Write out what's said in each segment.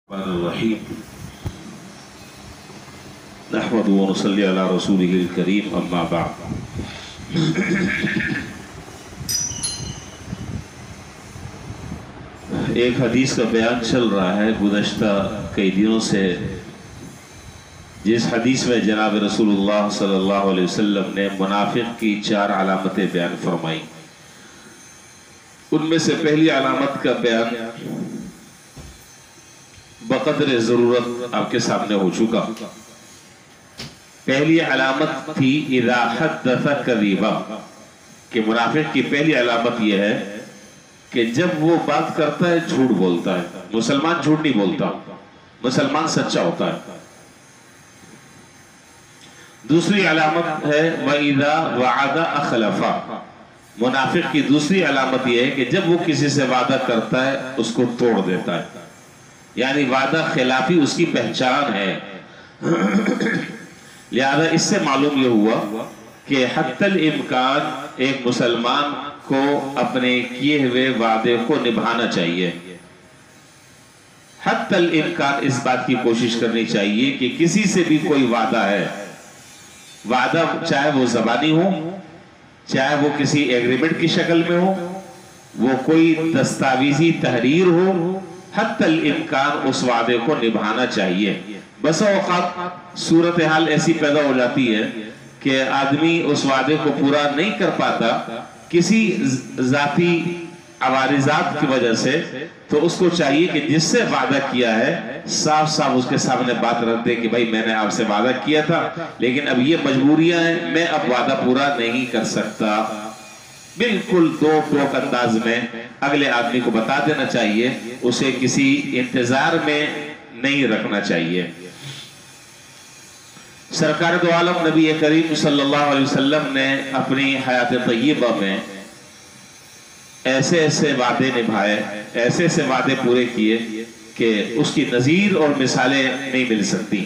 الرحیم نحمد و نصلی علی رسولہ الکریم اما بعد۔ ایک حدیث کا بیان چل رہا ہے گزشتہ کئی دنوں سے، جس حدیث میں جناب رسول اللہ صلی اللہ علیہ وسلم نے منافق کی 4 علامتیں بیان فرمائی۔ ان میں سے پہلی علامت کا بیان بقدر ضرورت آپ کے سامنے ہو چکا۔ پہلی علامت تھی اذا حدث کذبا، کہ منافق کی پہلی علامت یہ ہے کہ جب وہ بات کرتا ہے جھوٹ بولتا ہے۔ مسلمان جھوٹ نہیں بولتا، مسلمان سچا ہوتا ہے۔ دوسری علامت ہے وَإِذَا وَعَدَ أَخْلَفَ، منافق کی دوسری علامت یہ ہے کہ جب وہ کسی سے وعدہ کرتا ہے اس کو توڑ دیتا ہے، یعنی وعدہ خلافی اس کی پہچان ہے۔ لہذا اس سے معلوم یہ ہوا کہ حتی الامکان ایک مسلمان کو اپنے کیے ہوئے وعدے کو نبھانا چاہیے۔ حتی الامکان اس بات کی کوشش کرنی چاہیے کہ کسی سے بھی کوئی وعدہ ہے، وعدہ چاہے وہ زبانی ہو، چاہے وہ کسی ایگریمنٹ کی شکل میں ہو، وہ کوئی دستاویزی تحریر ہو، حتی الامکان اس وعدے کو نبھانا چاہیے۔ بس اوقات صورتحال ایسی پیدا ہو جاتی ہے کہ آدمی اس وعدے کو پورا نہیں کر پاتا کسی ذاتی عوارضات کی وجہ سے، تو اس کو چاہیے کہ جس سے وعدہ کیا ہے صاف صاف اس کے سامنے بات رکھ دے کہ بھائی میں نے آپ سے وعدہ کیا تھا لیکن اب یہ مجبوریاں ہیں، میں اب وعدہ پورا نہیں کر سکتا۔ بالکل دو ٹوک انداز میں اگلے آدمی کو بتا دینا چاہیے، اسے کسی انتظار میں نہیں رکھنا چاہیے۔ سرکار دو عالم نبی کریم صلی اللہ علیہ وسلم نے اپنی حیات طیبہ میں ایسے ایسے وعدے نبھائے، ایسے ایسے وعدے پورے کیے کہ اس کی نظیر اور مثالیں نہیں مل سکتی۔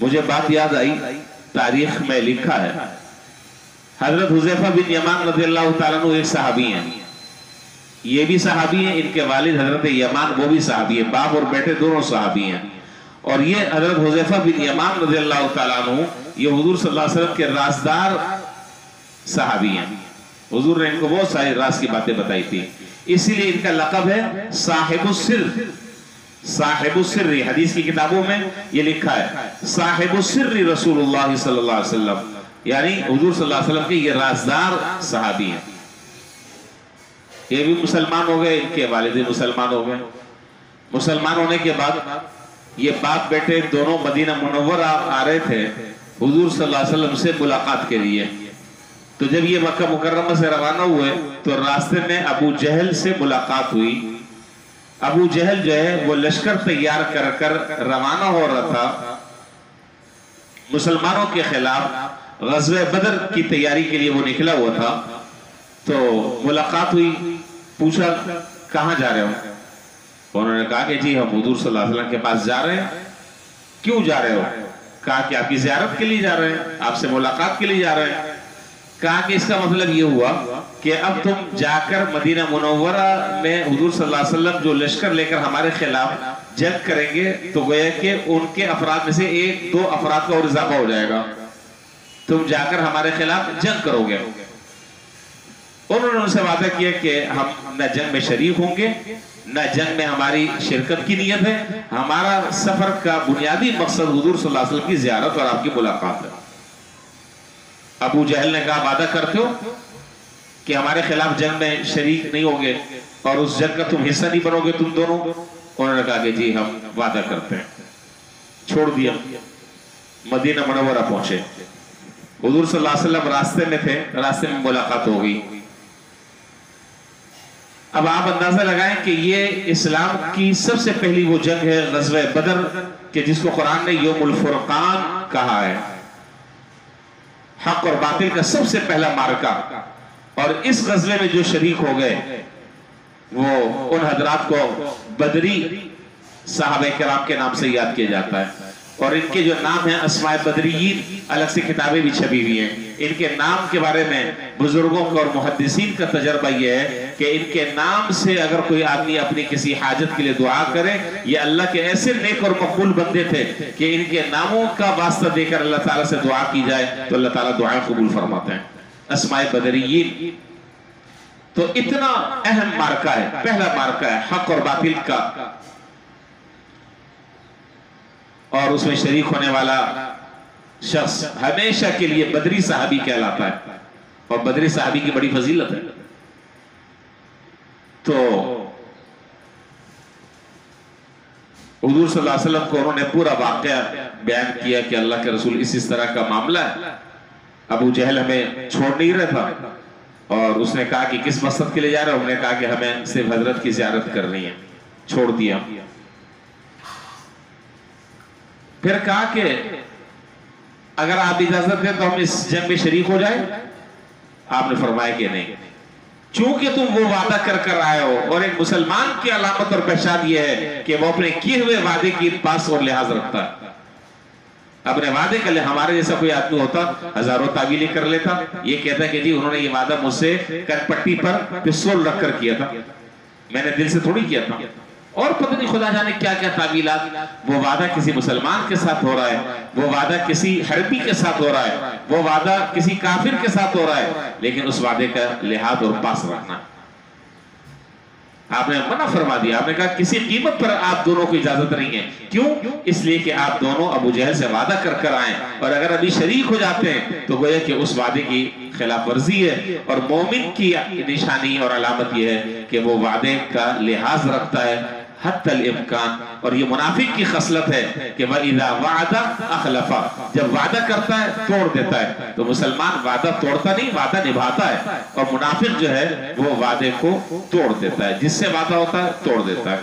مجھے بات یاد آئی، تاریخ میں لکھا ہے حضرت حذیفہ بن یمان رضی اللہ تعالیٰ عنہ ایک صحابی ہیں، یہ بھی صحابی ہیں، ان کے والد حضرت یمان وہ بھی صحابی ہیں، باپ اور بیٹے دونوں صحابی ہیں، اور یہ حضرت حذیفہ بن یمان رضی اللہ تعالیٰ عنہ یہ حضور صلی اللہ علیہ وسلم کے رازدار صحابی ہیں۔ حضور نے ان کو بہت ساری راز کی باتیں بتائی تھی، اسی لیے ان کا لقب ہے صاحب السر۔ صاحب السر حدیث کی کتابوں میں یہ لکھا ہے صاحب السر رسول اللہ صلی اللہ علیہ وسلم، یعنی حضور صلی اللہ علیہ وسلم کے یہ رازدار صحابی ہیں۔ یہ بھی مسلمان ہو گئے، ان کے والد مسلمان ہو گئے۔ مسلمان ہونے کے بعد یہ باپ بیٹے دونوں مدینہ منورہ آ رہے تھے حضور صلی اللہ علیہ وسلم سے ملاقات کے لیے۔ تو جب یہ مکہ مکرمہ سے روانہ ہوئے تو راستے میں ابو جہل سے ملاقات ہوئی۔ ابو جہل جو ہے وہ لشکر تیار کر کر روانہ ہو رہا تھا مسلمانوں کے خلاف، غزوہ بدر کی تیاری کے لیے وہ نکلا ہوا تھا۔ تو ملاقات ہوئی، پوچھا کہاں جا رہے ہو؟ انہوں نے کہا کہ جی ہم حضور صلی اللہ علیہ وسلم کے پاس جا رہے ہیں۔ کیوں جا رہے ہو؟ کہا کہ آپ کی زیارت کے لیے جا رہے ہیں، آپ سے ملاقات کے لیے جا رہے ہیں۔ کہا کہ اس کا مطلب یہ ہوا کہ اب تم جا کر مدینہ منورہ میں حضور صلی اللہ علیہ وسلم جو لشکر لے کر ہمارے خلاف جنگ کریں گے تو گویا کہ ان کے افراد میں سے 1-2 افراد کا اور اضافہ ہو جائے گا، تم جا کر ہمارے خلاف جنگ کرو گے۔ انہوں نے ان سے وعدہ کیا کہ ہم نہ جنگ میں شریک ہوں گے، نہ جنگ میں ہماری شرکت کی نیت ہے، ہمارا سفر کا بنیادی مقصد حضور صلی اللہ علیہ وسلم کی زیارت اور آپ کی ملاقات ہے۔ ابو جہل نے کہا وعدہ کرتے ہو کہ ہمارے خلاف جنگ میں شریک نہیں ہوگے اور اس جنگ کا تم حصہ نہیں بنو گے تم دونوں؟ انہوں نے کہا کہ جی ہم وعدہ کرتے ہیں۔ چھوڑ دیا، مدینہ منورہ پہنچے۔ حضور صلی اللہ علیہ وسلم راستے میں تھے، راستے میں ملاقات ہو گئی۔ اب آپ اندازہ لگائیں کہ یہ اسلام کی سب سے پہلی وہ جنگ ہے غزوہ بدر کہ جس کو قرآن نے یوم الفرقان کہا ہے، حق اور باطل کا سب سے پہلا معرکہ۔ اور اس غزوے میں جو شریک ہو گئے وہ ان حضرات کو بدری صحابہ کرام کے نام سے یاد کیا جاتا ہے۔ اور ان کے جو نام ہیں اسماء بدریین، الگ سے کتابیں بھی چھپی ہوئی ہیں۔ ان کے نام کے بارے میں بزرگوں کا اور محدثین کا تجربہ یہ ہے کہ ان کے نام سے اگر کوئی آدمی اپنی کسی حاجت کے لیے دعا کرے، یہ اللہ کے ایسے نیک اور مقبول بندے تھے کہ ان کے ناموں کا واسطہ دے کر اللہ تعالیٰ سے دعا کی جائے تو اللہ تعالیٰ دعائیں قبول فرماتے ہیں۔ اسماء بدریین تو اتنا اہم مارکہ ہے، پہلا مارکہ ہے حق اور باطل کا، اور اس میں شریک ہونے والا شخص ہمیشہ کے لیے بدری صحابی کہلاتا ہے، اور بدری صحابی کی بڑی فضیلت ہے۔ تو حضور صلی اللہ علیہ وسلم کو انہوں نے پورا واقعہ بیان کیا کہ اللہ کے رسول اس طرح کا معاملہ ہے۔ ابو جہل ہمیں چھوڑ نہیں رہا تھا، اور اس نے کہا کہ کس مقصد کے لیے جا رہے ہیں؟ انہوں نے کہا کہ ہمیں صرف حضرت کی زیارت کرنی ہے، چھوڑ دیا۔ پھر کہا کہ اگر آپ اجازت دیں تو ہم اس جنگ میں شریک ہو جائیں؟ آپ نے فرمایا کہ نہیں، چونکہ تم وہ وعدہ کر کر آئے ہو، اور ایک مسلمان کی علامت اور پہچان یہ ہے کہ وہ اپنے کیے ہوئے وعدے کی پاس اور لحاظ رکھتا ہے۔ اپنے وعدے کا لئے ہمارے جیسا کوئی آدمی ہوتا ہزاروں تعویلیں کر لیتا، یہ کہتا ہے کہ جی انہوں نے یہ وعدہ مجھ سے کن پٹی پر پستول رکھ کر کیا تھا، میں نے دل سے تھوڑی کیا تھا، اور پتہ نہیں خدا جانے کیا کیا تعویلات۔ وہ وعدہ کسی مسلمان کے ساتھ ہو رہا ہے، وہ وعدہ کسی حربی کے ساتھ ہو رہا ہے، وہ وعدہ کسی کافر کے ساتھ ہو رہا ہے، لیکن اس وعدے کا لحاظ اور پاس رکھنا۔ آپ نے منع فرما دیا، آپ نے کہا کسی قیمت پر آپ دونوں کو اجازت نہیں ہے۔ کیوں؟ اس لیے کہ آپ دونوں ابو جہل سے وعدہ کر کر آئیں، اور اگر ابھی شریک ہو جاتے ہیں تو گویا کہ اس وعدے کی خلاف ورزی ہے، اور مومن کی نشانی اور علامت یہ ہے کہ وہ وعدے کا لحاظ رکھتا ہے حتی الامکان، اور یہ منافق کی خصلت ہے کہ وَإِذَا وَعَدَ أَخْلَفَ، جب وعدہ کرتا ہے توڑ دیتا ہے۔ تو مسلمان وعدہ توڑتا نہیں، وعدہ نبھاتا ہے، اور منافق جو ہے وہ وعدے کو توڑ دیتا ہے، جس سے وعدہ ہوتا ہے توڑ دیتا ہے۔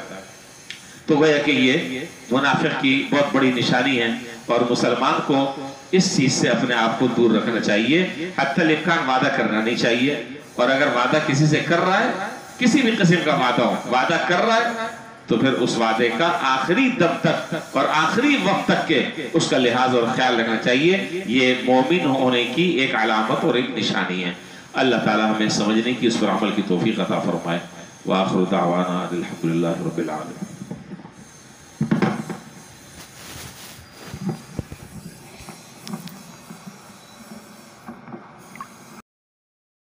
تو گویا کہ یہ منافق کی بہت بڑی نشانی ہے، اور مسلمان کو اس چیز سے اپنے آپ کو دور رکھنا چاہیے۔ حتی الامکان وعدہ کرنا نہیں چاہیے، اور اگر وعدہ کسی سے کر رہا ہے، کسی بھی قسم کا وعدہ ہو، وعدہ کر رہا ہے تو پھر اس وعدے کا آخری دم تک اور آخری وقت تک کے اس کا لحاظ اور خیال رکھنا چاہیے۔ یہ مومن ہونے کی ایک علامت اور ایک نشانی ہے۔ اللہ تعالی ہمیں سمجھنے کی، اس پر عمل کی توفیق عطا فرمائے۔ وآخر دعوانا الحمدللہ رب العالمین۔